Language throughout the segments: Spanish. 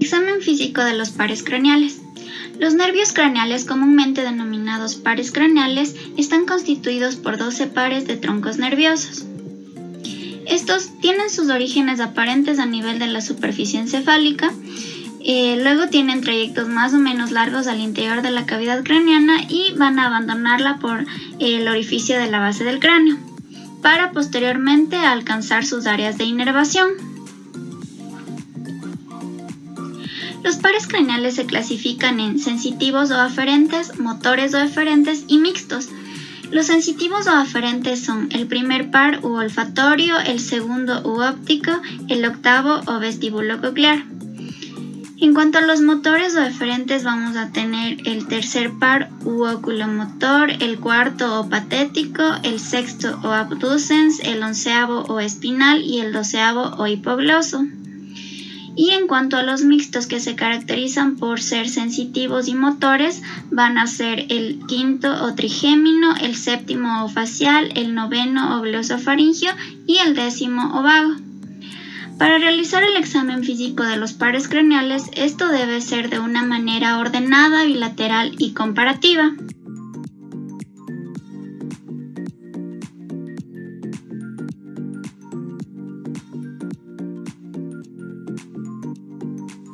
Examen físico de los pares craneales. Los nervios craneales, comúnmente denominados pares craneales, están constituidos por 12 pares de troncos nerviosos. Estos tienen sus orígenes aparentes a nivel de la superficie encefálica, luego tienen trayectos más o menos largos al interior de la cavidad craneana y van a abandonarla por el orificio de la base del cráneo, para posteriormente alcanzar sus áreas de inervación. Los pares craneales se clasifican en sensitivos o aferentes, motores o eferentes y mixtos. Los sensitivos o aferentes son el primer par u olfatorio, el segundo u óptico, el octavo o vestibulo-coclear. En cuanto a los motores o eferentes, vamos a tener el tercer par u oculomotor, el cuarto o patético, el sexto o abducens, el onceavo o espinal y el doceavo o hipogloso. Y en cuanto a los mixtos, que se caracterizan por ser sensitivos y motores, van a ser el quinto o trigémino, el séptimo o facial, el noveno o glosofaringio y el décimo o vago. Para realizar el examen físico de los pares craneales, esto debe ser de una manera ordenada, bilateral y comparativa.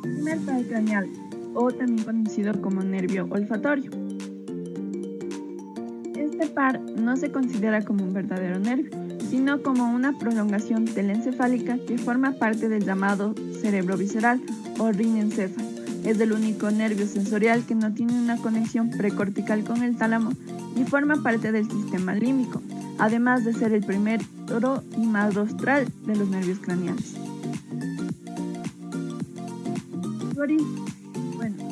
Primer par craneal, o también conocido como nervio olfatorio. Este par no se considera como un verdadero nervio, sino como una prolongación telencefálica que forma parte del llamado cerebro visceral o rinencéfalo. Es el único nervio sensorial que no tiene una conexión precortical con el tálamo y forma parte del sistema límbico, además de ser el primero y más rostral de los nervios craneales.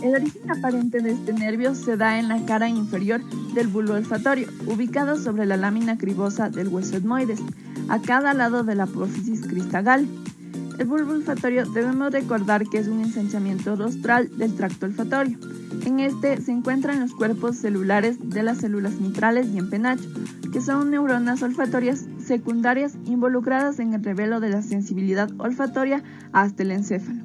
El origen aparente de este nervio se da en la cara inferior del bulbo olfatorio, ubicado sobre la lámina cribosa del hueso etmoides, a cada lado de la apófisis cristagal. El bulbo olfatorio debemos recordar que es un ensanchamiento rostral del tracto olfatorio. En este se encuentran los cuerpos celulares de las células mitrales y en penacho, que son neuronas olfatorias secundarias involucradas en el revelo de la sensibilidad olfatoria hasta el encéfalo.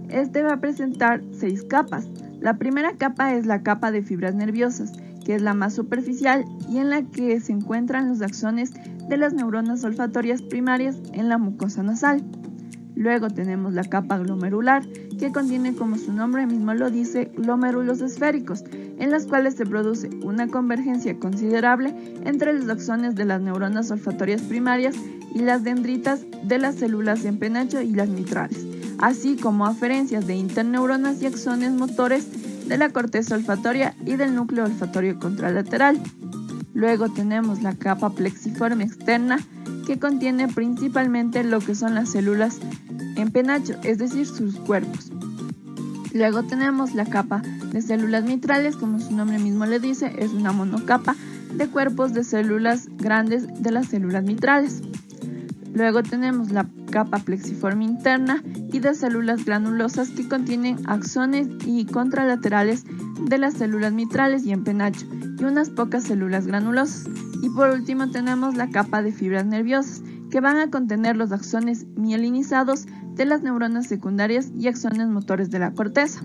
Este va a presentar 6 capas. La primera capa es la capa de fibras nerviosas, que es la más superficial y en la que se encuentran los axones de las neuronas olfatorias primarias en la mucosa nasal. Luego tenemos la capa glomerular, que contiene, como su nombre mismo lo dice, glomérulos esféricos, en las cuales se produce una convergencia considerable entre los axones de las neuronas olfatorias primarias y las dendritas de las células en penacho y las mitrales, así como aferencias de interneuronas y axones motores de la corteza olfatoria y del núcleo olfatorio contralateral. Luego tenemos la capa plexiforme externa, que contiene principalmente lo que son las células en penacho, es decir, sus cuerpos. Luego tenemos la capa de células mitrales, como su nombre mismo le dice, es una monocapa de cuerpos de células grandes de las células mitrales. Luego tenemos la capa plexiforme interna y de células granulosas, que contienen axones y contralaterales de las células mitrales y en penacho y unas pocas células granulosas. Y por último tenemos la capa de fibras nerviosas, que van a contener los axones mielinizados de las neuronas secundarias y axones motores de la corteza.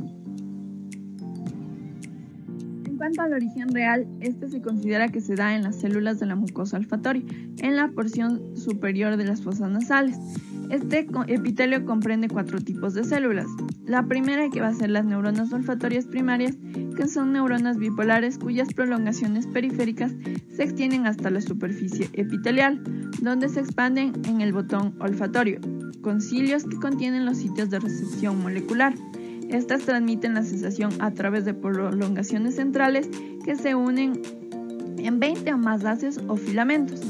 En cuanto al origen real, este se considera que se da en las células de la mucosa olfatoria, en la porción superior de las fosas nasales. Este epitelio comprende 4 tipos de células. La primera, que va a ser las neuronas olfatorias primarias, que son neuronas bipolares cuyas prolongaciones periféricas se extienden hasta la superficie epitelial, donde se expanden en el botón olfatorio, con cilios que contienen los sitios de recepción molecular. Estas transmiten la sensación a través de prolongaciones centrales que se unen en 20 o más haces o filamentos.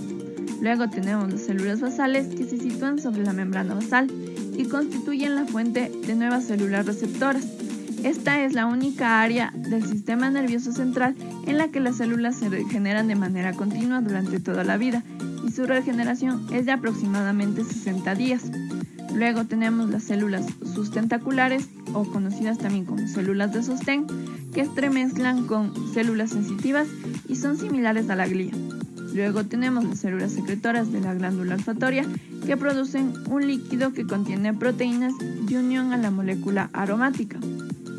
Luego tenemos las células basales, que se sitúan sobre la membrana basal y constituyen la fuente de nuevas células receptoras. Esta es la única área del sistema nervioso central en la que las células se regeneran de manera continua durante toda la vida y su regeneración es de aproximadamente 60 días. Luego tenemos las células sustentaculares, o conocidas también como células de sostén, que entremezclan con células sensitivas y son similares a la glía. Luego tenemos las células secretoras de la glándula olfatoria que producen un líquido que contiene proteínas de unión a la molécula aromática.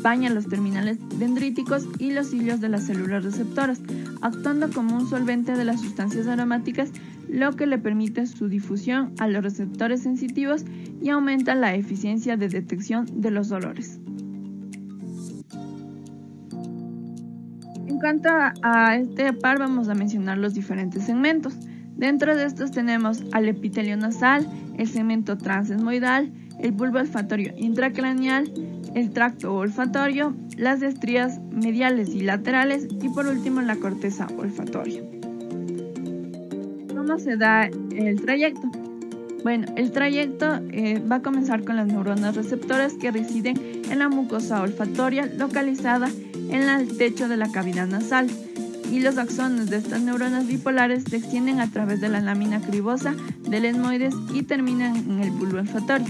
Baña los terminales dendríticos y los cilios de las células receptoras, actuando como un solvente de las sustancias aromáticas, lo que le permite su difusión a los receptores sensitivos y aumenta la eficiencia de detección de los olores. En cuanto a este par, vamos a mencionar los diferentes segmentos. Dentro de estos tenemos al epitelio nasal, el segmento transesmoidal, el bulbo olfatorio intracraneal, el tracto olfatorio, las estrías mediales y laterales y por último la corteza olfatoria. ¿Cómo se da el trayecto? Bueno, el trayecto va a comenzar con las neuronas receptoras que residen en la mucosa olfatoria localizada en el techo de la cavidad nasal, y los axones de estas neuronas bipolares se extienden a través de la lámina cribosa del etmoides y terminan en el bulbo olfatorio.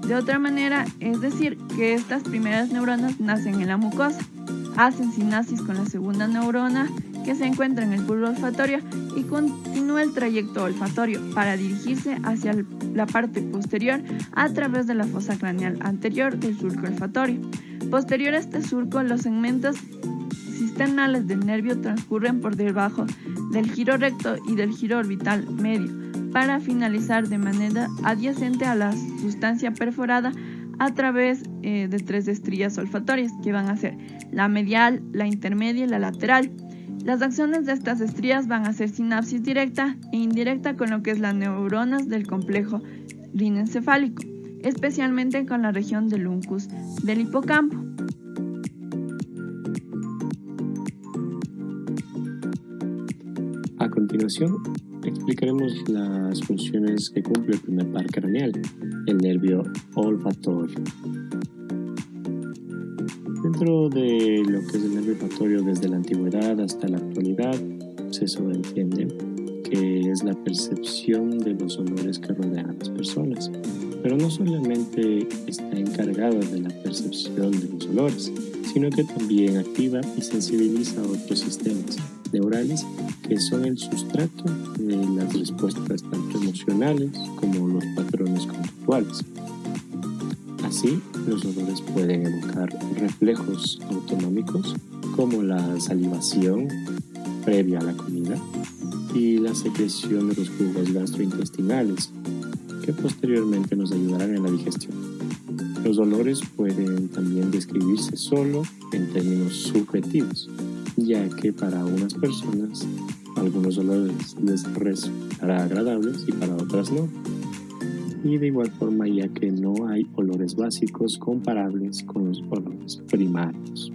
De otra manera, es decir, que estas primeras neuronas nacen en la mucosa, hacen sinapsis con la segunda neurona que se encuentra en el bulbo olfatorio y continúa el trayecto olfatorio para dirigirse hacia la parte posterior a través de la fosa craneal anterior del surco olfatorio. Posterior a este surco, los segmentos cisternales del nervio transcurren por debajo del giro recto y del giro orbital medio para finalizar de manera adyacente a la sustancia perforada a través de 3 estrías olfatorias que van a ser la medial, la intermedia y la lateral. Las acciones de estas estrías van a ser sinapsis directa e indirecta con lo que es las neuronas del complejo rinencefálico, especialmente con la región del uncus del hipocampo. A continuación, explicaremos las funciones que cumple el primer par craneal, el nervio olfatorio. Dentro de lo que es el nervio olfatorio desde la antigüedad hasta la actualidad, se sobreentiende que es la percepción de los olores que rodean a las personas, pero no solamente está encargado de la percepción de los olores, sino que también activa y sensibiliza a otros sistemas neurales que son el sustrato de las respuestas tanto emocionales como los patrones conductuales. Así, los olores pueden evocar reflejos autonómicos como la salivación previa a la comida y la secreción de los jugos gastrointestinales, que posteriormente nos ayudarán en la digestión. Los olores pueden también describirse solo en términos subjetivos, ya que para unas personas algunos olores les resultarán agradables y para otras no. Y de igual forma, ya que no hay olores básicos comparables con los olores primarios.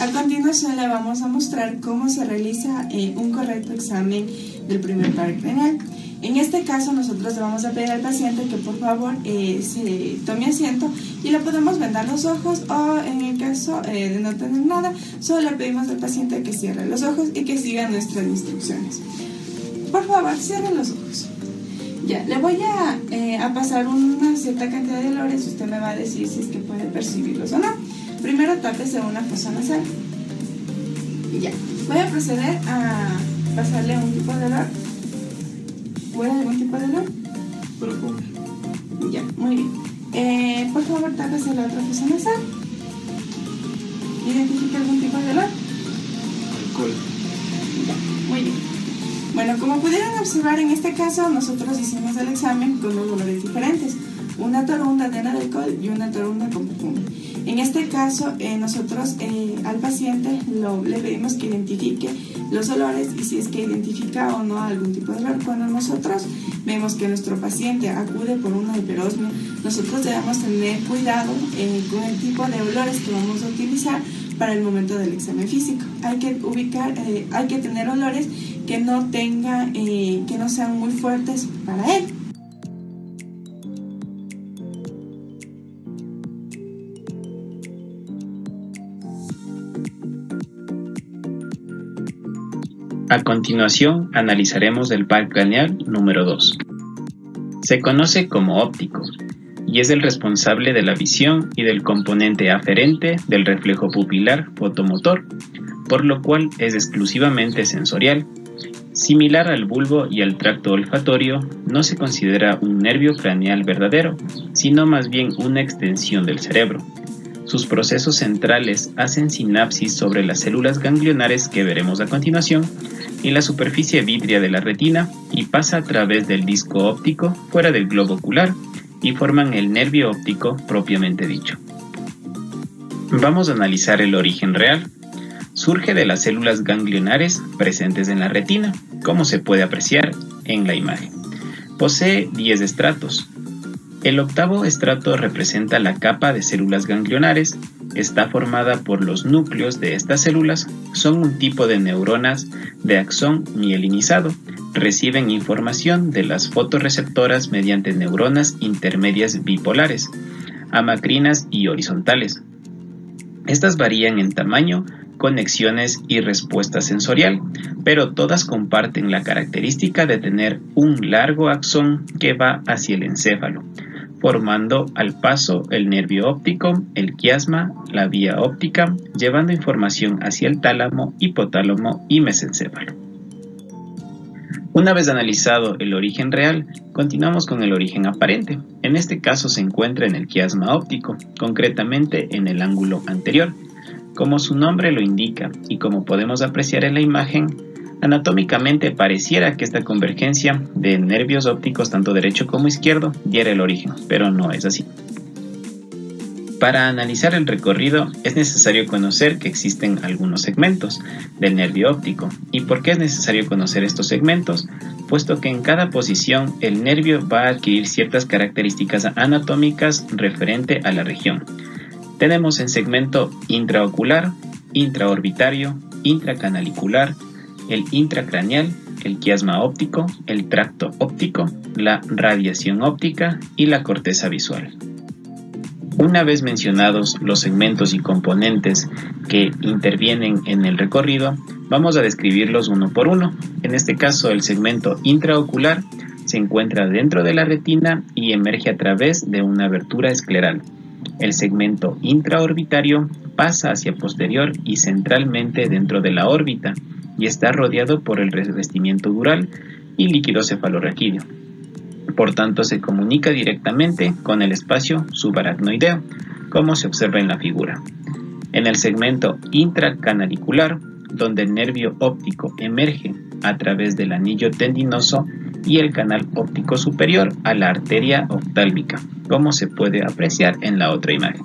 A continuación le vamos a mostrar cómo se realiza un correcto examen del primer par craneal. En este caso nosotros le vamos a pedir al paciente que por favor se tome asiento y le podemos vendar los ojos, o en el caso de no tener nada, solo le pedimos al paciente que cierre los ojos y que siga nuestras instrucciones. Por favor, cierre los ojos. Ya, le voy a pasar una cierta cantidad de olores y usted me va a decir si es que puede percibirlos o no. Primero tápese una fosa nasal. Ya, voy a proceder a pasarle un tipo de olor. ¿Huele algún tipo de olor? Profundo. Ya, muy bien. Por favor, tápese la otra fosa nasal. ¿Identifica algún tipo de olor? Alcohol. Ya, muy bien. Bueno, como pudieron observar, en este caso nosotros hicimos el examen con dos olores diferentes. Una torunda llena de alcohol y una torunda con perfume. En este caso, nosotros al paciente le pedimos que identifique los olores y si es que identifica o no algún tipo de olor. Cuando nosotros vemos que nuestro paciente acude por una hiperosmia, nosotros debemos tener cuidado con el tipo de olores que vamos a utilizar para el momento del examen físico. Hay que tener olores que no sean muy fuertes para él. A continuación, analizaremos el par craneal número 2. Se conoce como óptico. y es el responsable de la visión y del componente aferente del reflejo pupilar fotomotor, por lo cual es exclusivamente sensorial. Similar al bulbo y al tracto olfatorio, no se considera un nervio craneal verdadero, sino más bien una extensión del cerebro. Sus procesos centrales hacen sinapsis sobre las células ganglionares que veremos a continuación y la superficie vítrea de la retina y pasa a través del disco óptico fuera del globo ocular y forman el nervio óptico propiamente dicho. Vamos a analizar el origen real. Surge de las células ganglionares presentes en la retina, como se puede apreciar en la imagen. Posee 10 estratos. El octavo estrato representa la capa de células ganglionares. Está formada por los núcleos de estas células. Son un tipo de neuronas de axón mielinizado. Reciben información de las fotorreceptoras mediante neuronas intermedias bipolares, amacrinas y horizontales. Estas varían en tamaño, conexiones y respuesta sensorial, pero todas comparten la característica de tener un largo axón que va hacia el encéfalo, formando al paso el nervio óptico, el quiasma, la vía óptica, llevando información hacia el tálamo, hipotálamo y mesencéfalo. Una vez analizado el origen real, continuamos con el origen aparente. En este caso se encuentra en el quiasma óptico, concretamente en el ángulo anterior. Como su nombre lo indica y como podemos apreciar en la imagen, anatómicamente pareciera que esta convergencia de nervios ópticos tanto derecho como izquierdo diera el origen, pero no es así. Para analizar el recorrido es necesario conocer que existen algunos segmentos del nervio óptico. ¿Y por qué es necesario conocer estos segmentos? Puesto que en cada posición el nervio va a adquirir ciertas características anatómicas referente a la región. Tenemos en segmento intraocular, intraorbitario, intracanalicular, el intracraneal, el quiasma óptico, el tracto óptico, la radiación óptica y la corteza visual. Una vez mencionados los segmentos y componentes que intervienen en el recorrido, vamos a describirlos uno por uno. En este caso, el segmento intraocular se encuentra dentro de la retina y emerge a través de una abertura escleral. El segmento intraorbitario pasa hacia posterior y centralmente dentro de la órbita y está rodeado por el revestimiento dural y líquido cefalorraquídeo. Por tanto, se comunica directamente con el espacio subaracnoideo, como se observa en la figura. En el segmento intracanalicular, donde el nervio óptico emerge a través del anillo tendinoso y el canal óptico superior a la arteria oftálmica, como se puede apreciar en la otra imagen.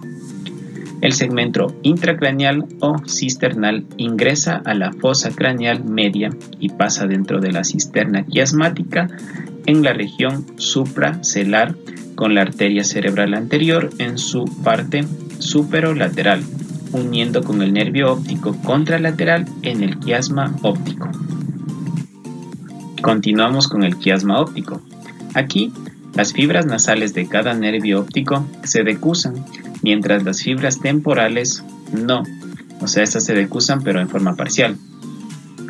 El segmento intracraneal o cisternal ingresa a la fosa craneal media y pasa dentro de la cisterna quiasmática en la región supracelar con la arteria cerebral anterior en su parte superolateral, uniendo con el nervio óptico contralateral en el quiasma óptico. Continuamos con el quiasma óptico. Aquí, las fibras nasales de cada nervio óptico se decusan, mientras las fibras temporales no, estas se decusan pero en forma parcial.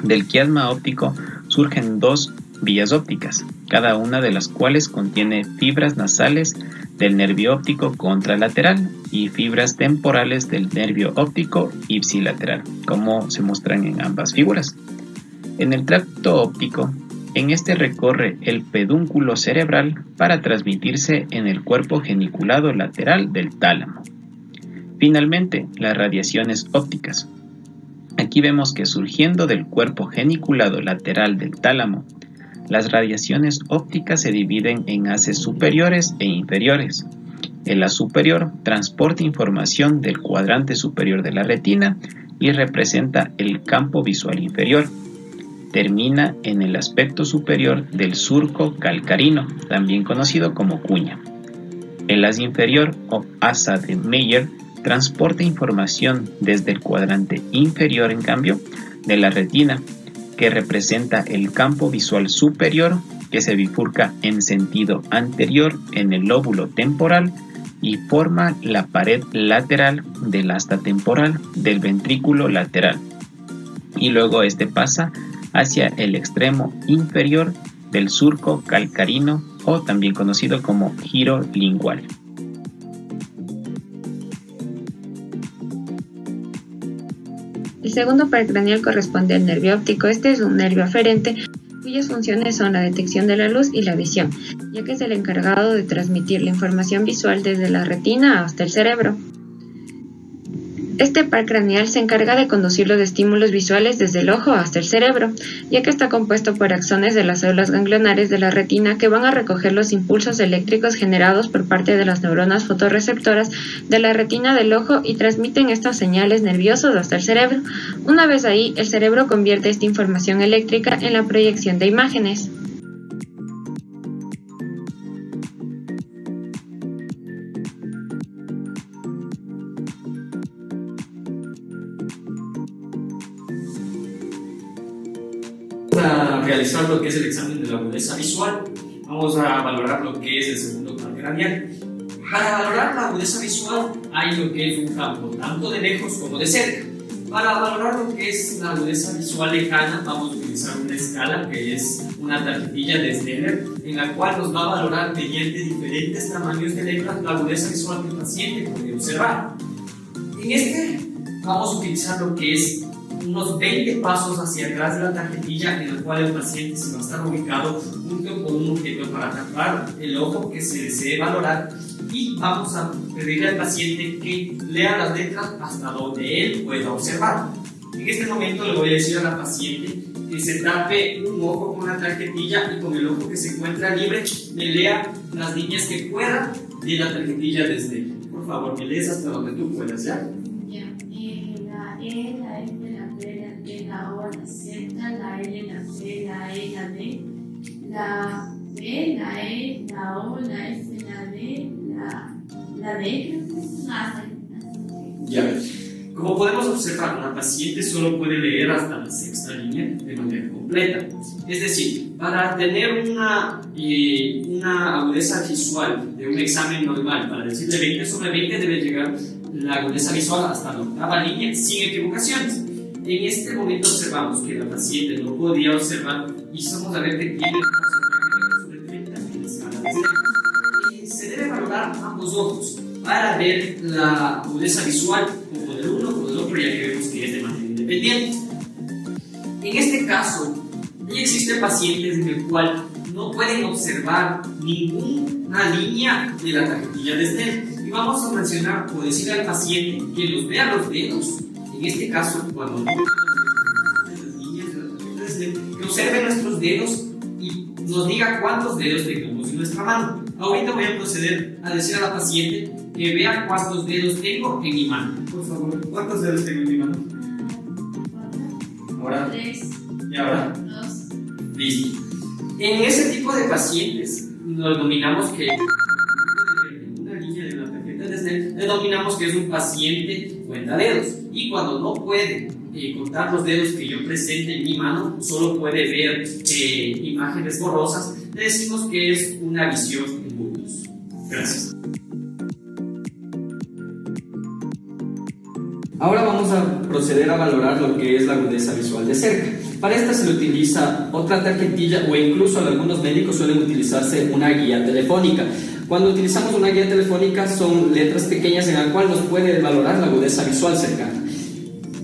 Del quiasma óptico surgen dos vías ópticas, cada una de las cuales contiene fibras nasales del nervio óptico contralateral y fibras temporales del nervio óptico ipsilateral, como se muestran en ambas figuras. En el tracto óptico, en este recorre el pedúnculo cerebral para transmitirse en el cuerpo geniculado lateral del tálamo. Finalmente, las radiaciones ópticas. Aquí vemos que surgiendo del cuerpo geniculado lateral del tálamo, las radiaciones ópticas se dividen en haces superiores e inferiores. El haz superior transporta información del cuadrante superior de la retina y representa el campo visual inferior. Termina en el aspecto superior del surco calcarino, también conocido como cuña. El haz inferior o asa de Meyer transporta información desde el cuadrante inferior, en cambio, de la retina, que representa el campo visual superior que se bifurca en sentido anterior en el lóbulo temporal y forma la pared lateral del asta temporal del ventrículo lateral. Y luego este pasa hacia el extremo inferior del surco calcarino o también conocido como giro lingual. El segundo par craneal corresponde al nervio óptico. Este es un nervio aferente cuyas funciones son la detección de la luz y la visión, ya que es el encargado de transmitir la información visual desde la retina hasta el cerebro. Este par craneal se encarga de conducir los estímulos visuales desde el ojo hasta el cerebro, ya que está compuesto por axones de las células ganglionares de la retina que van a recoger los impulsos eléctricos generados por parte de las neuronas fotorreceptoras de la retina del ojo y transmiten estas señales nerviosas hasta el cerebro. Una vez ahí, el cerebro convierte esta información eléctrica en la proyección de imágenes. A realizar lo que es el examen de la agudeza visual. Vamos a valorar lo que es el segundo par craneal. Para valorar la agudeza visual hay lo que es un campo tanto de lejos como de cerca. Para valorar lo que es la agudeza visual lejana vamos a utilizar una escala que es una tarjetilla de Snellen en la cual nos va a valorar mediante diferentes tamaños de letras la agudeza visual que el paciente puede observar. En este vamos a utilizar lo que es unos 20 pasos hacia atrás de la tarjetilla en la cual el paciente se va a estar ubicado junto con un objeto para tapar el ojo que se desee valorar y vamos a pedirle al paciente que lea las letras hasta donde él pueda observar. En este momento le voy a decir a la paciente que se tape un ojo con la tarjetilla y con el ojo que se encuentra libre me lea las líneas que pueda de la tarjetilla desde. Por favor, me lees hasta donde tú puedas, ¿ya? Ya. La E, la F, la P, la T, la O, la Z, la L, la P, la E, la D, la B, la E, la O, la F, la D, la D, hasta Ya. Como podemos observar, una paciente solo puede leer hasta la sexta línea de manera completa. Es decir, para tener una agudeza visual de un examen normal, para decirle 20 sobre 20, debe llegar la agudeza visual hasta la octava línea sin equivocaciones. En este momento observamos que la paciente no podía observar y vamos a ver que tiene sobre 30 en la escala de Snellen. Se debe valorar ambos ojos para ver la agudeza visual como del uno como del otro, ya que vemos que es de manera independiente. En este caso, ya existen pacientes en el cual no pueden observar ninguna línea de la tarjetilla de Snellen. Y vamos a mencionar o decirle al paciente que los vea los dedos. En este caso, cuando no las líneas de la tarjetilla de Snellen, que observe nuestros dedos y nos diga cuántos dedos tengamos en nuestra mano. Ahorita voy a proceder a decir a la paciente que vea cuántos dedos tengo en mi mano. Por favor, ¿cuántos dedos tengo en mi mano? Ahora. 3. ¿Y ahora? 2. Listo. En ese tipo de pacientes nos denominamos que una línea de la tarjeta de Snellen, denominamos que es un paciente cuenta dedos. Y cuando no puede contar los dedos que yo presente en mi mano, solo puede ver imágenes borrosas, le decimos que es una visión en bultos. Gracias. Ahora vamos a proceder a valorar lo que es la agudeza visual de cerca. Para esta se le utiliza otra tarjetilla o incluso algunos médicos suelen utilizarse una guía telefónica. Cuando utilizamos una guía telefónica son letras pequeñas en la cual nos puede valorar la agudeza visual cercana.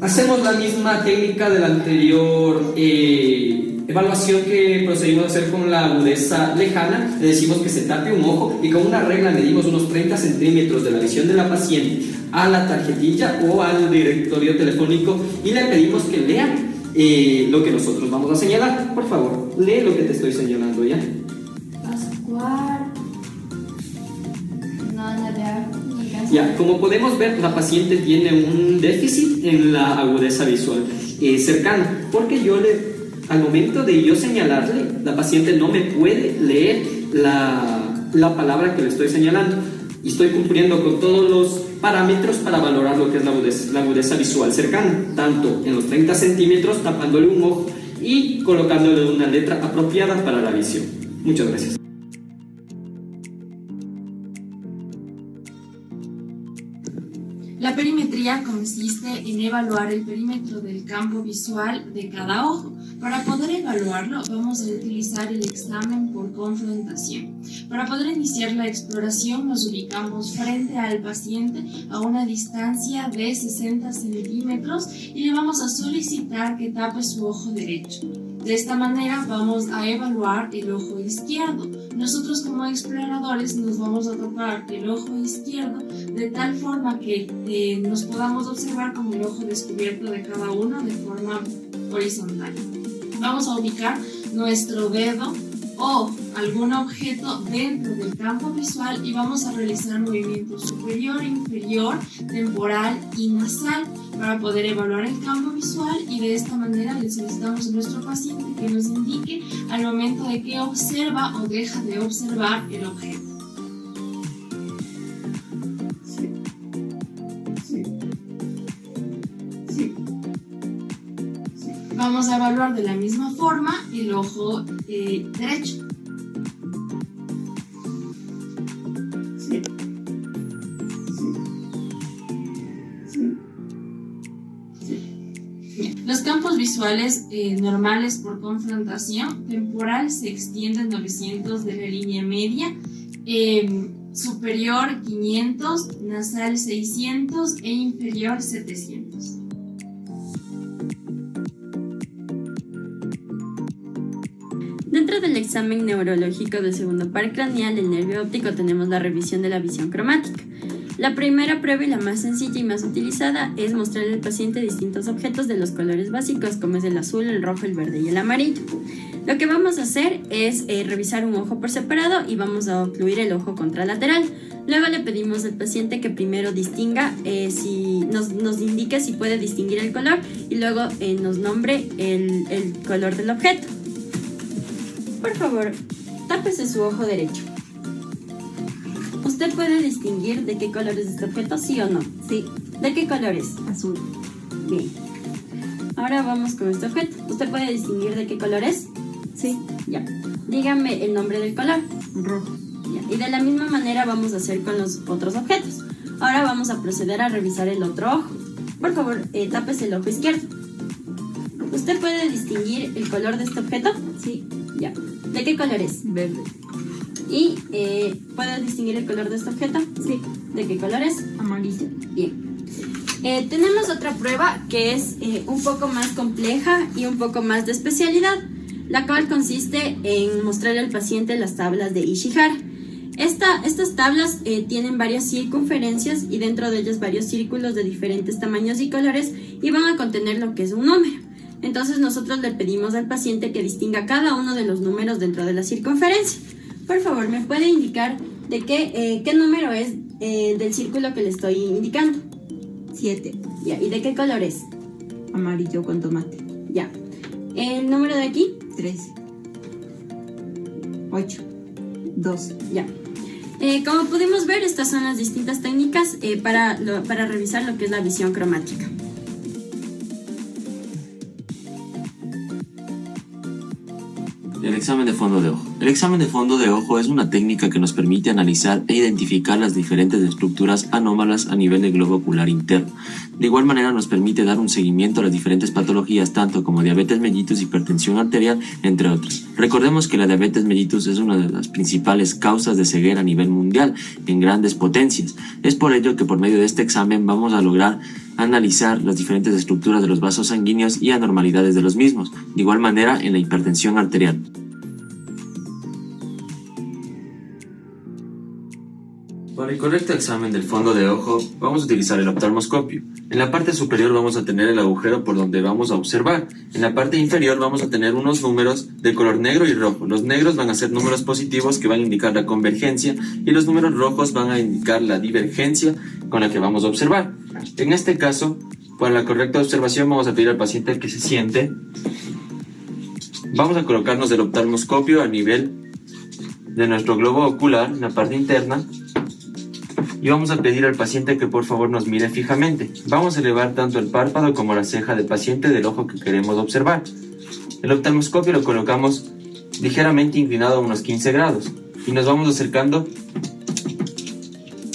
Hacemos la misma técnica de la anterior evaluación que procedimos a hacer con la agudeza lejana. Le decimos que se tape un ojo y con una regla medimos unos 30 centímetros de la visión de la paciente a la tarjetilla o al directorio telefónico y le pedimos que lea lo que nosotros vamos a señalar. Por favor, lee lo que te estoy señalando ya. Pascual. Ya, como podemos ver, la paciente tiene un déficit en la agudeza visual cercana, porque al momento de yo señalarle, la paciente no me puede leer la palabra que le estoy señalando. Y estoy cumpliendo con todos los parámetros para valorar lo que es la agudeza visual cercana, tanto en los 30 centímetros, tapándole un ojo y colocándole una letra apropiada para la visión. Muchas gracias. La perimetría consiste en evaluar el perímetro del campo visual de cada ojo. Para poder evaluarlo, vamos a utilizar el examen por confrontación. Para poder iniciar la exploración, nos ubicamos frente al paciente a una distancia de 60 centímetros y le vamos a solicitar que tape su ojo derecho. De esta manera vamos a evaluar el ojo izquierdo. Nosotros como exploradores nos vamos a tapar el ojo izquierdo de tal forma que nos podamos observar con el ojo descubierto de cada uno de forma horizontal. Vamos a ubicar nuestro dedo o algún objeto dentro del campo visual y vamos a realizar movimientos superior, inferior, temporal y nasal para poder evaluar el campo visual, y de esta manera le solicitamos a nuestro paciente que nos indique al momento de que observa o deja de observar el objeto. Vamos a evaluar de la misma forma el ojo derecho. Los campos visuales normales por confrontación temporal se extienden 900 de la línea media, superior 500, nasal 600 e inferior 700. Dentro del examen neurológico del segundo par craneal del nervio óptico tenemos la revisión de la visión cromática. La primera prueba y la más sencilla y más utilizada es mostrarle al paciente distintos objetos de los colores básicos, como es el azul, el rojo, el verde y el amarillo. Lo que vamos a hacer es revisar un ojo por separado y vamos a ocluir el ojo contralateral. Luego le pedimos al paciente que primero distinga, nos indique si puede distinguir el color, y luego nos nombre el color del objeto. Por favor, tápese su ojo derecho. ¿Usted puede distinguir de qué color es este objeto, sí o no? Sí. ¿De qué color es? Azul. Bien. Ahora vamos con este objeto. ¿Usted puede distinguir de qué color es? Sí. Ya. Dígame el nombre del color. Rojo. Ya. Y de la misma manera vamos a hacer con los otros objetos. Ahora vamos a proceder a revisar el otro ojo. Por favor, tápese el ojo izquierdo. ¿Usted puede distinguir el color de este objeto? Sí. Ya. ¿De qué color es? Verde. ¿Y puedes distinguir el color de este objeto? Sí. ¿De qué color es? Amarillo. Bien. Tenemos otra prueba que es un poco más compleja y un poco más de especialidad, la cual consiste en mostrarle al paciente las tablas de Ishihara. Estas tablas tienen varias circunferencias y dentro de ellas varios círculos de diferentes tamaños y colores, y van a contener lo que es un número. Entonces nosotros le pedimos al paciente que distinga cada uno de los números dentro de la circunferencia. Por favor, ¿me puede indicar de qué número es del círculo que le estoy indicando? 7. Ya. ¿Y de qué color es? Amarillo con tomate. Ya. ¿El número de aquí? 13. 8. 2. Ya. Como pudimos ver, estas son las distintas técnicas para revisar lo que es la visión cromática. El examen de fondo de ojo. El examen de fondo de ojo es una técnica que nos permite analizar e identificar las diferentes estructuras anómalas a nivel del globo ocular interno. De igual manera nos permite dar un seguimiento a las diferentes patologías, tanto como diabetes mellitus, hipertensión arterial, entre otras. Recordemos que la diabetes mellitus es una de las principales causas de ceguera a nivel mundial en grandes potencias. Es por ello que por medio de este examen vamos a lograr analizar las diferentes estructuras de los vasos sanguíneos y anormalidades de los mismos. De igual manera en la hipertensión arterial. Para el correcto examen del fondo de ojo, vamos a utilizar el oftalmoscopio. En la parte superior vamos a tener el agujero por donde vamos a observar. En la parte inferior vamos a tener unos números de color negro y rojo. Los negros van a ser números positivos que van a indicar la convergencia, y los números rojos van a indicar la divergencia con la que vamos a observar. En este caso, para la correcta observación vamos a pedir al paciente que se siente. Vamos a colocarnos el oftalmoscopio a nivel de nuestro globo ocular, en la parte interna. Y vamos a pedir al paciente que por favor nos mire fijamente. Vamos a elevar tanto el párpado como la ceja del paciente del ojo que queremos observar. El oftalmoscopio lo colocamos ligeramente inclinado a unos 15 grados y nos vamos acercando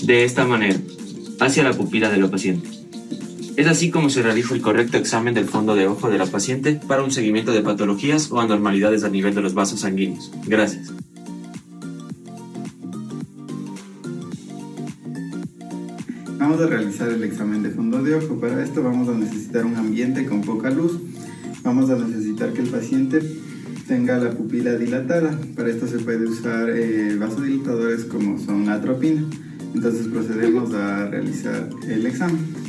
de esta manera. hacia la pupila de la paciente. Es así como se realiza el correcto examen del fondo de ojo de la paciente para un seguimiento de patologías o anormalidades a nivel de los vasos sanguíneos. Gracias. Vamos a realizar el examen de fondo de ojo. Para esto vamos a necesitar un ambiente con poca luz. Vamos a necesitar que el paciente tenga la pupila dilatada. Para esto se puede usar vasodilatadores como son la atropina. Entonces procedemos a realizar el examen.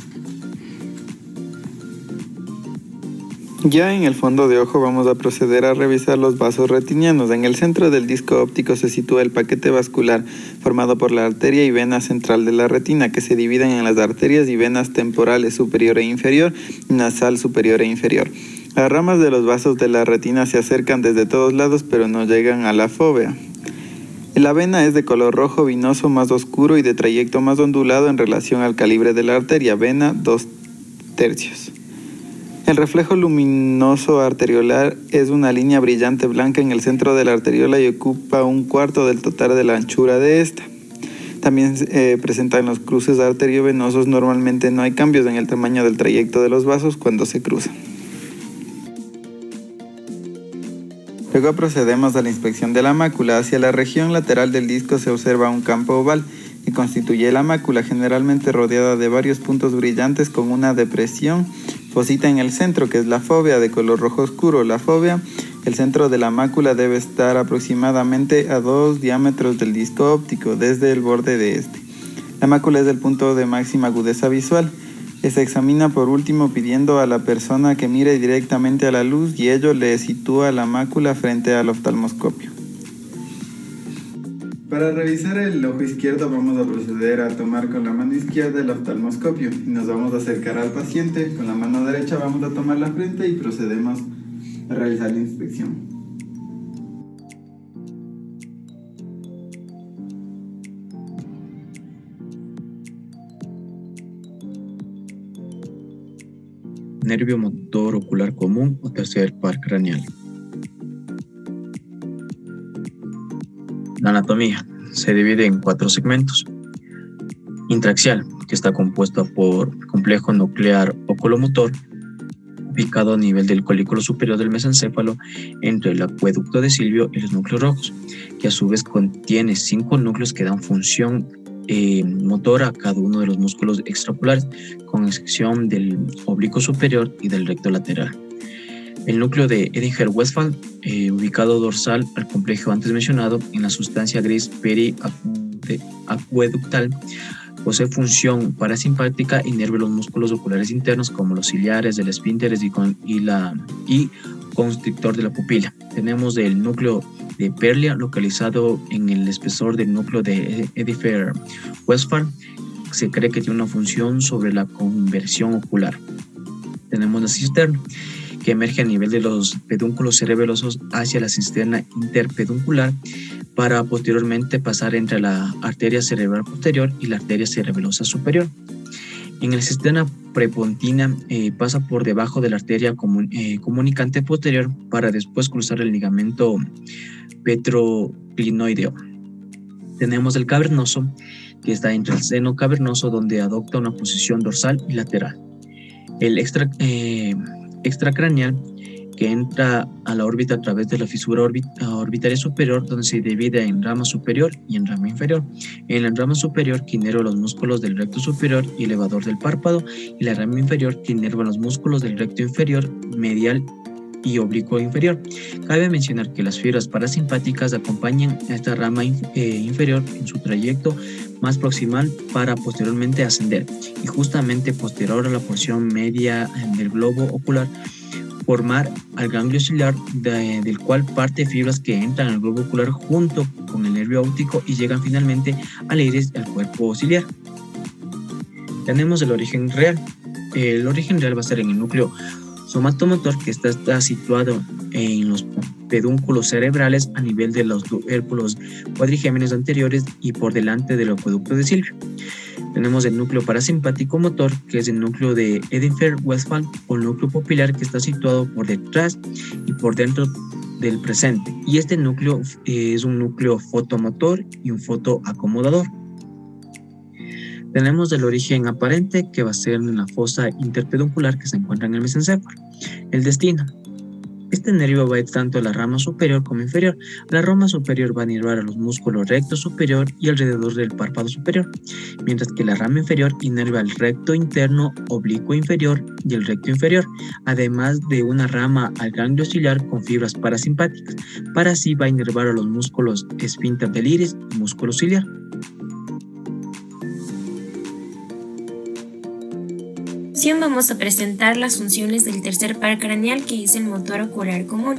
Ya en el fondo de ojo vamos a proceder a revisar los vasos retinianos. En el centro del disco óptico se sitúa el paquete vascular formado por la arteria y vena central de la retina, que se dividen en las arterias y venas temporales superior e inferior y nasal superior e inferior. Las ramas de los vasos de la retina se acercan desde todos lados pero no llegan a la fóvea. La vena es de color rojo vinoso más oscuro y de trayecto más ondulado en relación al calibre de la arteria, vena 2/3. El reflejo luminoso arteriolar es una línea brillante blanca en el centro de la arteriola y ocupa 1/4 del total de la anchura de esta. También presentan los cruces arteriovenosos. Normalmente no hay cambios en el tamaño del trayecto de los vasos cuando se cruzan. Luego procedemos a la inspección de la mácula. Hacia la región lateral del disco se observa un campo oval que constituye la mácula, generalmente rodeada de varios puntos brillantes con una depresión fosita en el centro, que es la fóvea de color rojo oscuro. La fóvea, el centro de la mácula, debe estar aproximadamente a 2 diámetros del disco óptico desde el borde de este. La mácula es el punto de máxima agudeza visual. Se examina por último pidiendo a la persona que mire directamente a la luz y ello le sitúa la mácula frente al oftalmoscopio. Para revisar el ojo izquierdo vamos a proceder a tomar con la mano izquierda el oftalmoscopio y nos vamos a acercar al paciente. Con la mano derecha vamos a tomar la frente y procedemos a realizar la inspección. Nervio motor ocular común o tercer par craneal. La anatomía se divide en 4 segmentos. Intraaxial, que está compuesto por complejo nuclear oculomotor, ubicado a nivel del colículo superior del mesencéfalo entre el acueducto de Silvio y los núcleos rojos, que a su vez contiene 5 núcleos que dan función motora a cada uno de los músculos extraoculares, con excepción del oblicuo superior y del recto lateral. El núcleo de Edinger-Westphal, ubicado dorsal al complejo antes mencionado en la sustancia gris periacueductal, posee función parasimpática y innerva los músculos oculares internos como los ciliares, el esfínteres y constrictor de la pupila. Tenemos el núcleo de Perlia, localizado en el espesor del núcleo de Edinger-Westphal. Se cree que tiene una función sobre la conversión ocular. Tenemos la cisterna, que emerge a nivel de los pedúnculos cerebelosos hacia la cisterna interpeduncular para posteriormente pasar entre la arteria cerebral posterior y la arteria cerebelosa superior. En la cisterna prepontina pasa por debajo de la arteria comunicante posterior para después cruzar el ligamento petroclinoideo. Tenemos el cavernoso, que está entre el seno cavernoso, donde adopta una posición dorsal y lateral. El extracraneal, que entra a la órbita a través de la fisura orbitaria superior, donde se divide en rama superior y en rama inferior. En la rama superior, que inerva los músculos del recto superior y elevador del párpado, y la rama inferior, que inerva los músculos del recto inferior, medial y oblicuo inferior. Cabe mencionar que las fibras parasimpáticas acompañan a esta rama inferior en su trayecto más proximal para posteriormente ascender, y justamente posterior a la porción media del globo ocular, formar al ganglio ciliar, del cual parte fibras que entran al globo ocular junto con el nervio óptico y llegan finalmente al iris del cuerpo ciliar. Tenemos el origen real. El origen real va a ser en el núcleo somatomotor, que está situado en los pedúnculos cerebrales a nivel de los tubérculos cuadrigémenos anteriores y por delante del acueducto de Silvio. Tenemos el núcleo parasimpático motor, que es el núcleo de Edinger-Westphal, o el núcleo pupilar, que está situado por detrás y por dentro del presente. Y este núcleo es un núcleo fotomotor y un fotoacomodador. Tenemos el origen aparente, que va a ser en la fosa interpeduncular que se encuentra en el mesencéfalo. El destino. Este nervio va a ir tanto a la rama superior como inferior. La rama superior va a inervar a los músculos recto superior y alrededor del párpado superior, mientras que la rama inferior inerva al recto interno, oblicuo inferior y el recto inferior, además de una rama al ganglio ciliar con fibras parasimpáticas. Para así va a inervar a los músculos esfínter del iris y músculo ciliar. Vamos a presentar las funciones del tercer par craneal, que es el motor ocular común.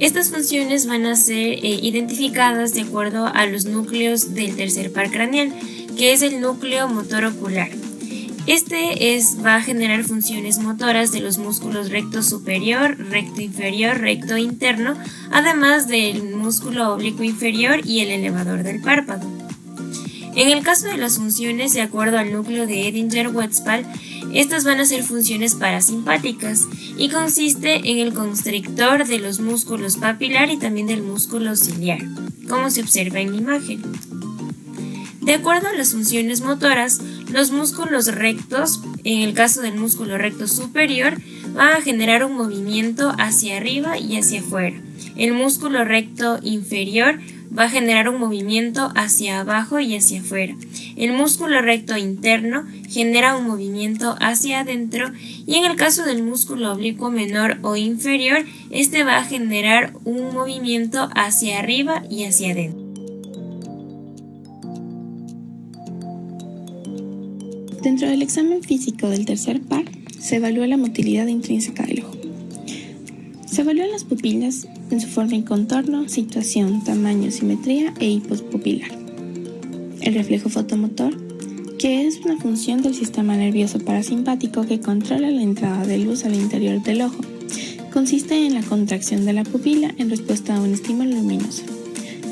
Estas funciones van a ser identificadas de acuerdo a los núcleos del tercer par craneal, que es el núcleo motor ocular. Va a generar funciones motoras de los músculos recto superior, recto inferior, recto interno, además del músculo oblicuo inferior y el elevador del párpado. En el caso de las funciones de acuerdo al núcleo de Edinger-Westphal, estas van a ser funciones parasimpáticas y consiste en el constrictor de los músculos papilar y también del músculo ciliar, como se observa en la imagen. De acuerdo a las funciones motoras, los músculos rectos, en el caso del músculo recto superior, van a generar un movimiento hacia arriba y hacia afuera. El músculo recto inferior va a generar un movimiento hacia abajo y hacia afuera. El músculo recto interno genera un movimiento hacia adentro y en el caso del músculo oblicuo menor o inferior, este va a generar un movimiento hacia arriba y hacia adentro. Dentro del examen físico del tercer par, se evalúa la motilidad intrínseca del ojo. Se evalúan las pupilas en su forma y contorno, situación, tamaño, simetría e hipospupilar. El reflejo fotomotor, que es una función del sistema nervioso parasimpático que controla la entrada de luz al interior del ojo, consiste en la contracción de la pupila en respuesta a un estímulo luminoso.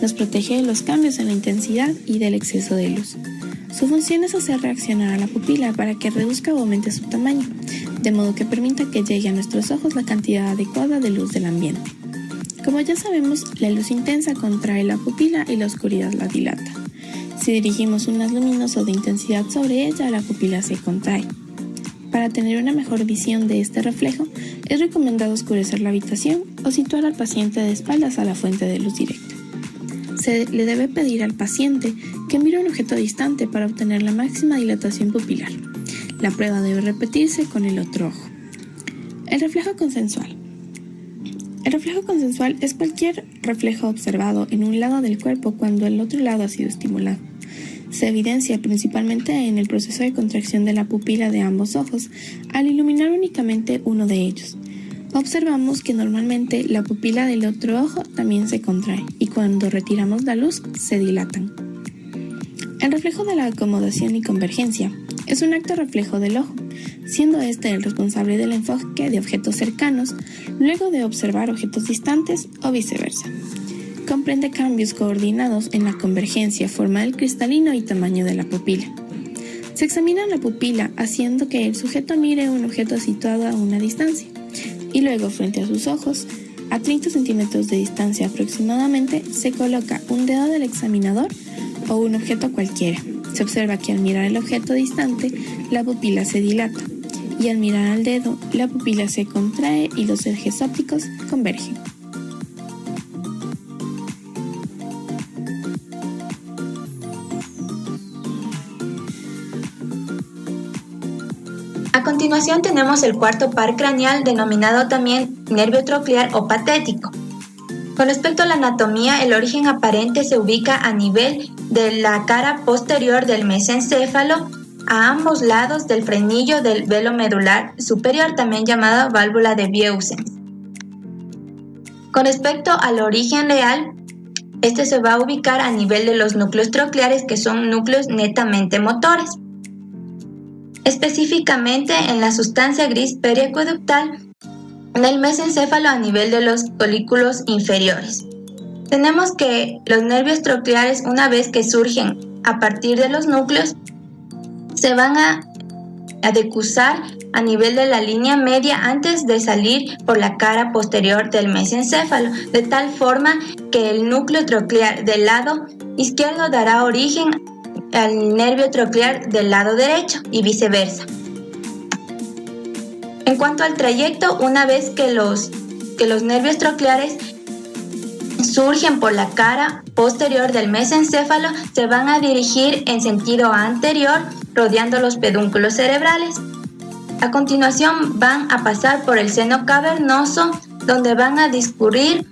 Nos protege de los cambios en la intensidad y del exceso de luz. Su función es hacer reaccionar a la pupila para que reduzca o aumente su tamaño, de modo que permita que llegue a nuestros ojos la cantidad adecuada de luz del ambiente. Como ya sabemos, la luz intensa contrae la pupila y la oscuridad la dilata. Si dirigimos un haz luminoso de intensidad sobre ella, la pupila se contrae. Para tener una mejor visión de este reflejo, es recomendado oscurecer la habitación o situar al paciente de espaldas a la fuente de luz directa. Se le debe pedir al paciente que mire un objeto distante para obtener la máxima dilatación pupilar. La prueba debe repetirse con el otro ojo. El reflejo consensual. El reflejo consensual es cualquier reflejo observado en un lado del cuerpo cuando el otro lado ha sido estimulado. Se evidencia principalmente en el proceso de contracción de la pupila de ambos ojos al iluminar únicamente uno de ellos. Observamos que normalmente la pupila del otro ojo también se contrae y cuando retiramos la luz se dilatan. El reflejo de la acomodación y convergencia es un acto reflejo del ojo, siendo este el responsable del enfoque de objetos cercanos luego de observar objetos distantes o viceversa. Comprende cambios coordinados en la convergencia, forma del cristalino y tamaño de la pupila. Se examina la pupila haciendo que el sujeto mire un objeto situado a una distancia y luego frente a sus ojos, a 30 centímetros de distancia aproximadamente, se coloca un dedo del examinador o un objeto cualquiera. Se observa que al mirar el objeto distante, la pupila se dilata y al mirar al dedo, la pupila se contrae y los ejes ópticos convergen. A continuación tenemos el cuarto par craneal, denominado también nervio troclear o patético. Con respecto a la anatomía, el origen aparente se ubica a nivel de la cara posterior del mesencéfalo, a ambos lados del frenillo del velo medular superior, también llamada válvula de Bieusen. Con respecto al origen real, este se va a ubicar a nivel de los núcleos trocleares, que son núcleos netamente motores. Específicamente en la sustancia gris periacueductal del mesencéfalo a nivel de los folículos inferiores. Tenemos que los nervios trocleares, una vez que surgen a partir de los núcleos, se van a decusar a nivel de la línea media antes de salir por la cara posterior del mesencéfalo, de tal forma que el núcleo troclear del lado izquierdo dará origen al nervio troclear del lado derecho y viceversa. En cuanto al trayecto, una vez que los nervios trocleares surgen por la cara posterior del mesencéfalo, se van a dirigir en sentido anterior, rodeando los pedúnculos cerebrales. A continuación van a pasar por el seno cavernoso, donde van a discurrir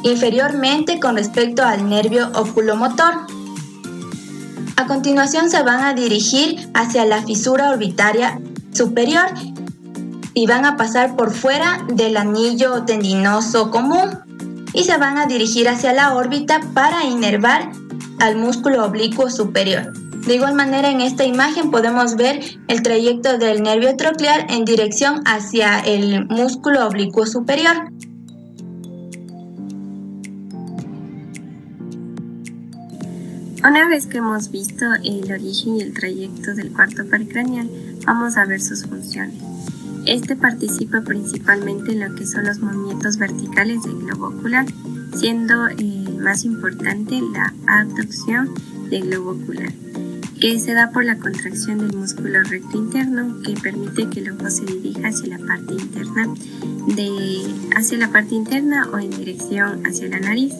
inferiormente con respecto al nervio oculomotor. A continuación se van a dirigir hacia la fisura orbitaria superior y van a pasar por fuera del anillo tendinoso común y se van a dirigir hacia la órbita para inervar al músculo oblicuo superior. De igual manera, en esta imagen podemos ver el trayecto del nervio troclear en dirección hacia el músculo oblicuo superior. Una vez que hemos visto el origen y el trayecto del cuarto par craneal, vamos a ver sus funciones. Este participa principalmente en lo que son los movimientos verticales del globo ocular, siendo más importante la abducción del globo ocular, que se da por la contracción del músculo recto interno, que permite que el ojo se dirija hacia la parte interna o en dirección hacia la nariz.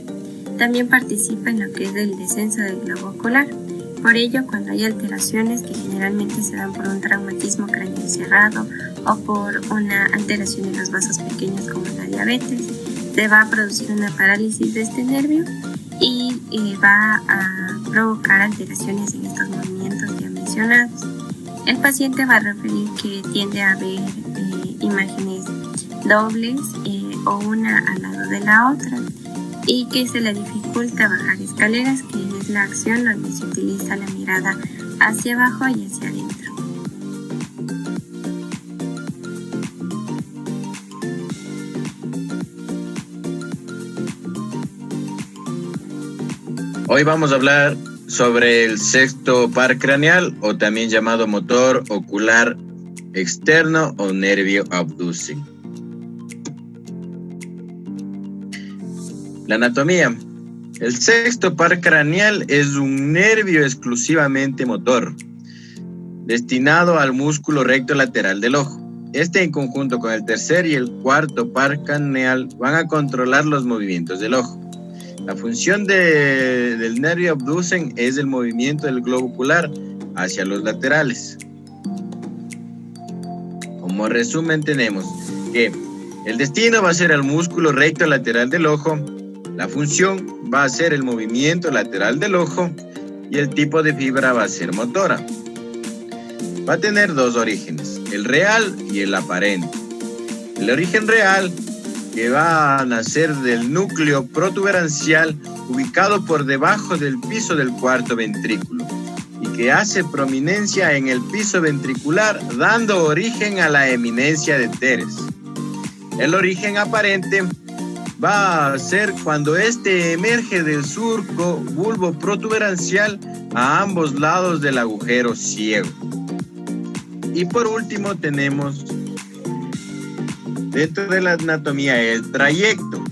También participa en lo que es el descenso del globo ocular. Por ello, cuando hay alteraciones que generalmente se dan por un traumatismo craneal cerrado o por una alteración de los vasos pequeños como la diabetes, se va a producir una parálisis de este nervio y va a provocar alteraciones en estos movimientos ya mencionados. El paciente va a referir que tiende a ver imágenes dobles o una al lado de la otra, y que se le dificulta bajar escaleras, que es la acción donde se utiliza la mirada hacia abajo y hacia adentro. Hoy vamos a hablar sobre el sexto par craneal, o también llamado motor ocular externo o nervio abducing. La anatomía. El sexto par craneal es un nervio exclusivamente motor, destinado al músculo recto lateral del ojo. Este, en conjunto con el tercer y el cuarto par craneal, van a controlar los movimientos del ojo. La función del nervio abducen es el movimiento del globo ocular hacia los laterales. Como resumen, tenemos que el destino va a ser el músculo recto lateral del ojo. La función va a ser el movimiento lateral del ojo y el tipo de fibra va a ser motora. Va a tener dos orígenes, el real y el aparente. El origen real, que va a nacer del núcleo protuberancial ubicado por debajo del piso del cuarto ventrículo y que hace prominencia en el piso ventricular, dando origen a la eminencia de teres. El origen aparente va a ser cuando este emerge del surco bulbo protuberancial a ambos lados del agujero ciego. Y por último tenemos dentro de la anatomía el trayecto.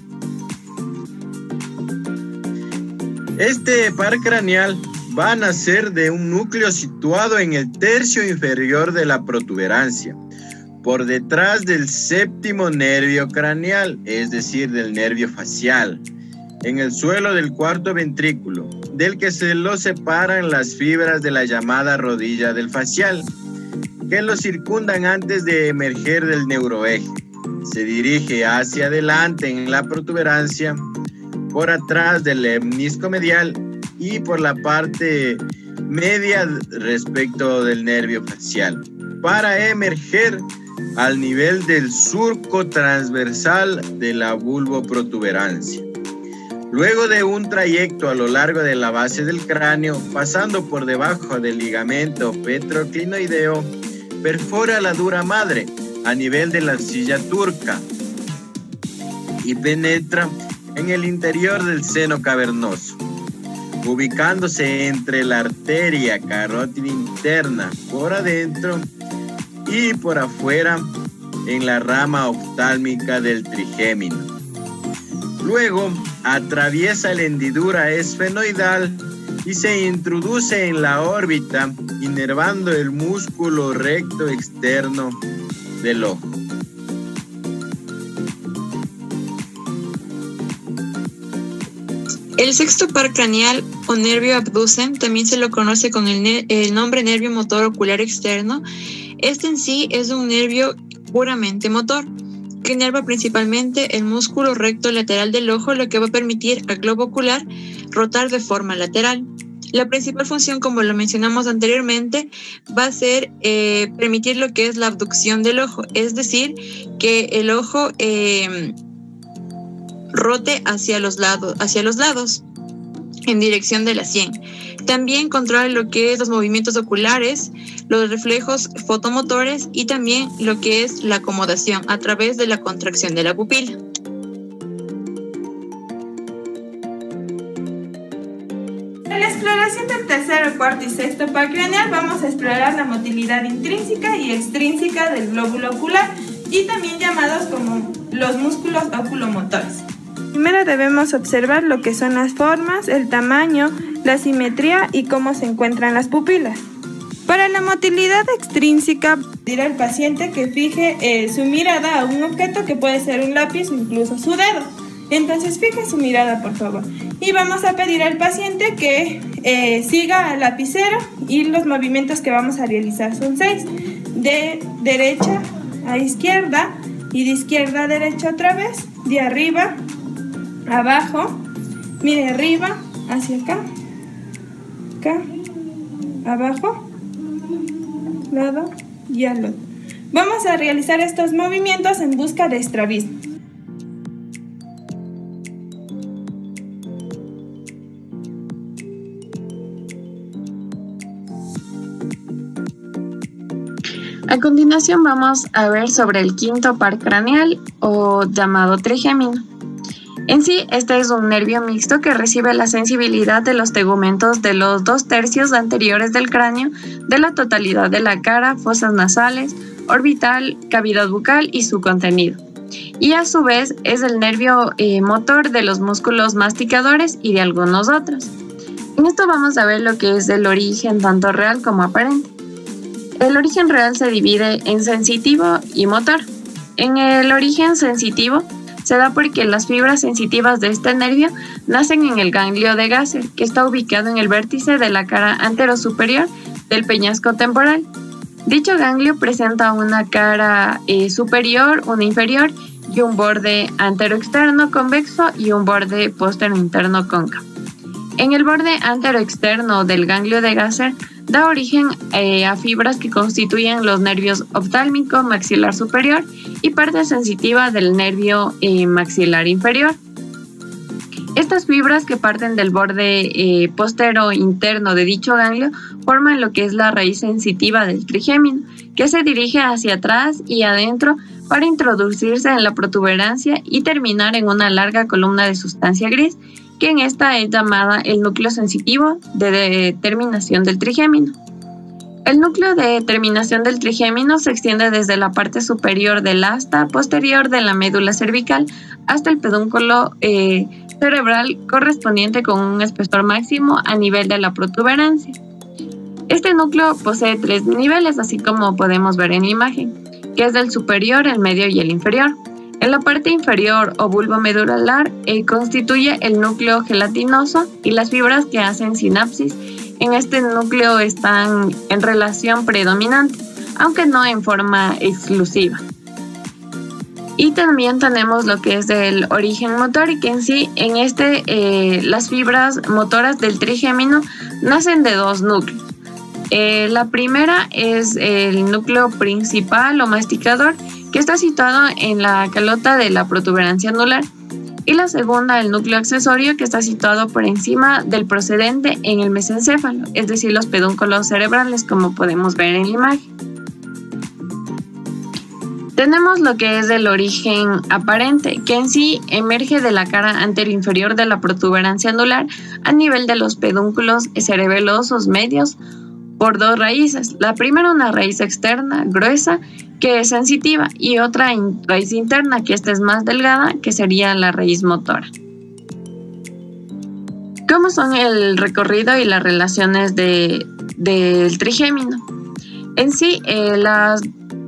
Este par craneal va a nacer de un núcleo situado en el tercio inferior de la protuberancia, por detrás del séptimo nervio craneal, es decir, del nervio facial, en el suelo del cuarto ventrículo, del que se lo separan las fibras de la llamada rodilla del facial, que lo circundan antes de emerger del neuroeje. Se dirige hacia adelante en la protuberancia, por atrás del lemnisco medial y por la parte media respecto del nervio facial, para emerger al nivel del surco transversal de la bulboprotuberancia. Luego de un trayecto a lo largo de la base del cráneo, pasando por debajo del ligamento petroclinoideo, perfora la dura madre a nivel de la arcilla turca y penetra en el interior del seno cavernoso, ubicándose entre la arteria carótida interna por adentro y por afuera en la rama oftálmica del trigémino. Luego atraviesa la hendidura esfenoidal y se introduce en la órbita, inervando el músculo recto externo del ojo. El sexto par craneal o nervio abducen también se lo conoce con el nombre nervio motor ocular externo. Este en sí es un nervio puramente motor, que inerva principalmente el músculo recto lateral del ojo, lo que va a permitir al globo ocular rotar de forma lateral. La principal función, como lo mencionamos anteriormente, va a ser permitir lo que es la abducción del ojo, es decir, que el ojo rote hacia los lados, en dirección de la sien. También controla lo que es los movimientos oculares, los reflejos fotomotores y también lo que es la acomodación a través de la contracción de la pupila. En la exploración del tercero, cuarto y sexto par craneal vamos a explorar la motilidad intrínseca y extrínseca del glóbulo ocular y también llamados como los músculos oculomotores. Primero debemos observar lo que son las formas, el tamaño, la simetría y cómo se encuentran las pupilas. Para la motilidad extrínseca, dirá al paciente que fije su mirada a un objeto que puede ser un lápiz o incluso su dedo. Entonces fije su mirada, por favor. Y vamos a pedir al paciente que siga al lapicero y los movimientos que vamos a realizar son 6. De derecha a izquierda y de izquierda a derecha otra vez, de arriba abajo, mire arriba, hacia acá, abajo, lado y al otro. Vamos a realizar estos movimientos en busca de estrabismo. A continuación vamos a ver sobre el quinto par craneal o llamado trigémino. En sí, este es un nervio mixto que recibe la sensibilidad de los tegumentos de los 2/3 anteriores del cráneo, de la totalidad de la cara, fosas nasales, orbital, cavidad bucal y su contenido. Y a su vez es el nervio motor de los músculos masticadores y de algunos otros. En esto vamos a ver lo que es el origen tanto real como aparente. El origen real se divide en sensitivo y motor. En el origen sensitivo se da porque las fibras sensitivas de este nervio nacen en el ganglio de Gasser, que está ubicado en el vértice de la cara anterosuperior del peñasco temporal. Dicho ganglio presenta una cara superior, una inferior y un borde anteroexterno convexo y un borde posterointerno cóncavo. En el borde anteroexterno del ganglio de Gasser da origen a fibras que constituyen los nervios oftálmico, maxilar superior y parte sensitiva del nervio maxilar inferior. Estas fibras que parten del borde postero interno de dicho ganglio forman lo que es la raíz sensitiva del trigémino, que se dirige hacia atrás y adentro para introducirse en la protuberancia y terminar en una larga columna de sustancia gris, que en esta es llamada el núcleo sensitivo de terminación del trigémino. El núcleo de terminación del trigémino se extiende desde la parte superior del asta posterior de la médula cervical hasta el pedúnculo cerebral correspondiente con un espesor máximo a nivel de la protuberancia. Este núcleo posee 3 niveles, así como podemos ver en la imagen, que es el superior, el medio y el inferior. En la parte inferior o bulbo medular constituye el núcleo gelatinoso y las fibras que hacen sinapsis en este núcleo están en relación predominante, aunque no en forma exclusiva. Y también tenemos lo que es el origen motor, y que en sí, en las fibras motoras del trigémino nacen de 2 núcleos. La primera es el núcleo principal o masticador, que está situado en la calota de la protuberancia anular, y la segunda, el núcleo accesorio, que está situado por encima del procedente en el mesencéfalo, es decir, los pedúnculos cerebrales, como podemos ver en la imagen. Tenemos lo que es el origen aparente, que en sí emerge de la cara anteroinferior de la protuberancia anular a nivel de los pedúnculos cerebelosos medios por 2 raíces. La primera, una raíz externa, gruesa, que es sensitiva, y otra raíz interna, que esta es más delgada, que sería la raíz motora. ¿Cómo son el recorrido y las relaciones del trigémino? En sí, las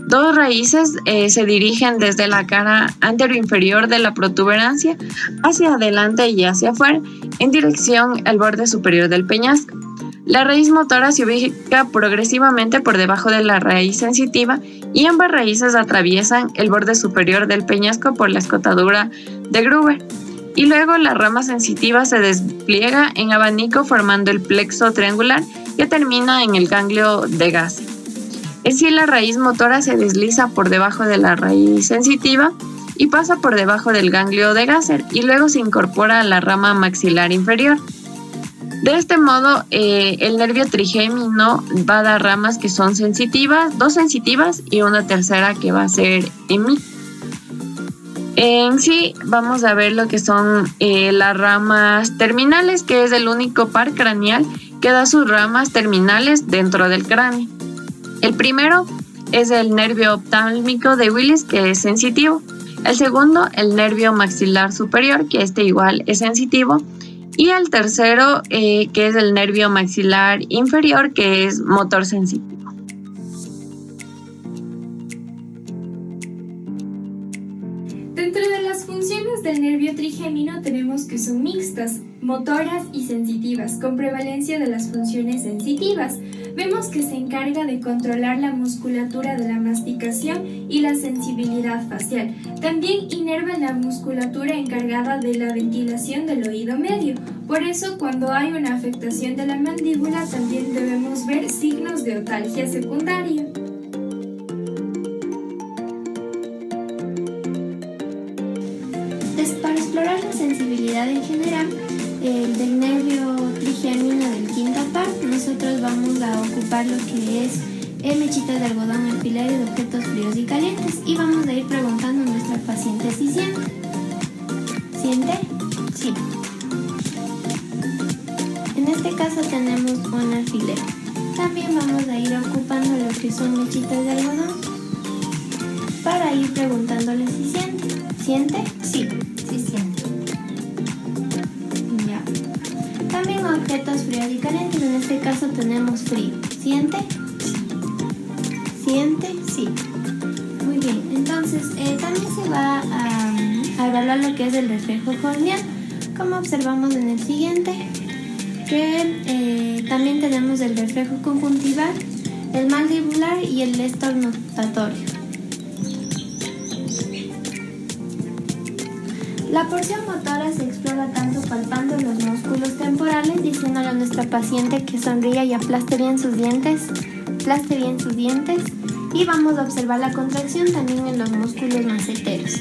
dos raíces se dirigen desde la cara anteroinferior de la protuberancia hacia adelante y hacia afuera, en dirección al borde superior del peñasco. La raíz motora se ubica progresivamente por debajo de la raíz sensitiva y ambas raíces atraviesan el borde superior del peñasco por la escotadura de Gruber. Y luego la rama sensitiva se despliega en abanico formando el plexo triangular que termina en el ganglio de Gasser. En sí, la raíz motora se desliza por debajo de la raíz sensitiva y pasa por debajo del ganglio de Gasser y luego se incorpora a la rama maxilar inferior. De este modo, el nervio trigémino va a dar ramas que son sensitivas, dos sensitivas y una tercera que va a ser EMI. En sí, vamos a ver lo que son las ramas terminales, que es el único par craneal que da sus ramas terminales dentro del cráneo. El primero es el nervio oftálmico de Willis, que es sensitivo. El segundo, el nervio maxilar superior, que igual es sensitivo. Y el tercero, que es el nervio maxilar inferior, que es motor sensitivo. Dentro de las funciones del nervio trigémino tenemos que son mixtas, motoras y sensitivas, con prevalencia de las funciones sensitivas. Vemos que se encarga de controlar la musculatura de la masticación y la sensibilidad facial. También inerva la musculatura encargada de la ventilación del oído medio. Por eso, cuando hay una afectación de la mandíbula, también debemos ver signos de otalgia secundaria. Para explorar la sensibilidad en general del nervio trigémino del quinto par, nosotros vamos a ocupar lo que es mechitas de algodón, alfiler y de objetos fríos y calientes, y vamos a ir preguntando a nuestra paciente si siente. ¿Siente? Sí. En este caso tenemos un alfiler. También vamos a ir ocupando lo que son mechitas de algodón para ir preguntándole si siente. ¿Siente? Sí. Sí siente. Ya. También objetos fríos y calientes. En este caso tenemos frío. ¿Siente? ¿Siente? Sí. Muy bien. Entonces, también se va a evaluar lo que es el reflejo corneal, como observamos en el siguiente, que también tenemos el reflejo conjuntival, el mandibular y el estornotatorio. La porción motora se explora tanto palpando los músculos temporales, diciéndole a nuestra paciente que sonría y aplaste bien sus dientes, y vamos a observar la contracción también en los músculos maceteros.